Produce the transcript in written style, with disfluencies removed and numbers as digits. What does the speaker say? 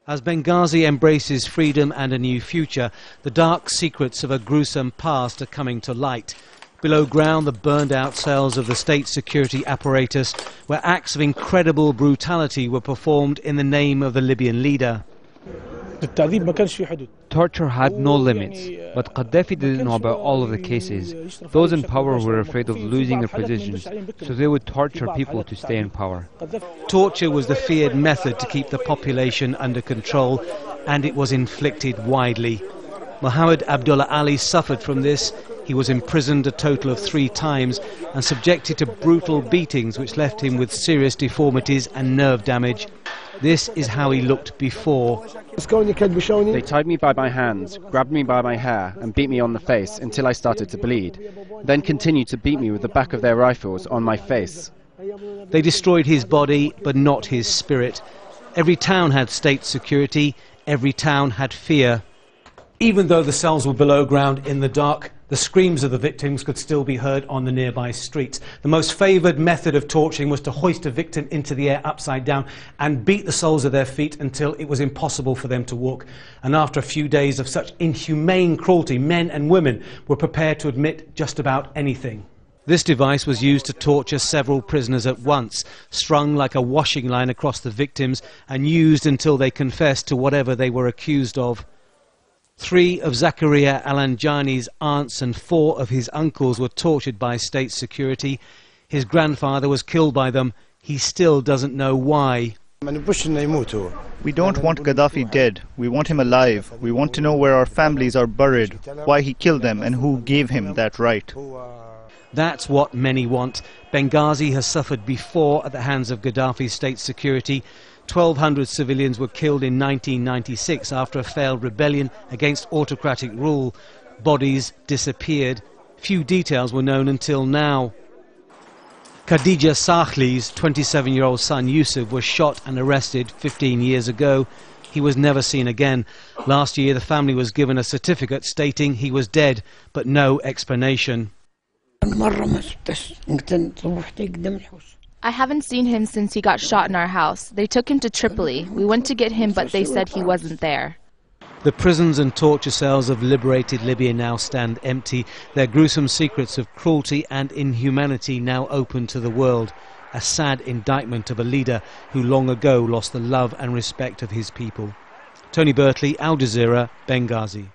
As Benghazi embraces freedom and a new future, the dark secrets of a gruesome past are coming to light. Below ground, the burned-out cells of the state security apparatus, where acts of incredible brutality were performed in the name of the Libyan leader. Torture had no limits, but Gaddafi didn't know about all of the cases. Those in power were afraid of losing their positions, so they would torture people to stay in power. Torture was the feared method to keep the population under control, and it was inflicted widely. Mohammed Abdullah Ali suffered from this. He was imprisoned a total of 3 times and subjected to brutal beatings which left him with serious deformities and nerve damage. This is how he looked before. They tied me by my hands, grabbed me by my hair and beat me on the face until I started to bleed, then continued to beat me with the back of their rifles on my face. They destroyed his body, but not his spirit. Every town had state security, every town had fear. Even though the cells were below ground in the dark, the screams of the victims could still be heard on the nearby streets. The most favoured method of torturing was to hoist a victim into the air upside down and beat the soles of their feet until it was impossible for them to walk. And after a few days of such inhumane cruelty, men and women were prepared to admit just about anything. This device was used to torture several prisoners at once, strung like a washing line across the victims and used until they confessed to whatever they were accused of. 3 of Zakaria Alanjani's aunts and 4 of his uncles were tortured by state security. His grandfather was killed by them. He still doesn't know why. We don't want Gaddafi dead. We want him alive. We want to know where our families are buried, why he killed them and who gave him that right. That's what many want. Benghazi has suffered before at the hands of Gaddafi's state security. 1,200 civilians were killed in 1996 after a failed rebellion against autocratic rule. Bodies disappeared. Few details were known until now. Khadija Sakhli's 27-year-old son Yusuf was shot and arrested 15 years ago. He was never seen again. Last year the family was given a certificate stating he was dead, but no explanation. I haven't seen him since he got shot in our house. They took him to Tripoli. We went to get him, but they said he wasn't there. The prisons and torture cells of liberated Libya now stand empty, their gruesome secrets of cruelty and inhumanity now open to the world. A sad indictment of a leader who long ago lost the love and respect of his people. Tony Bertley, Al Jazeera, Benghazi.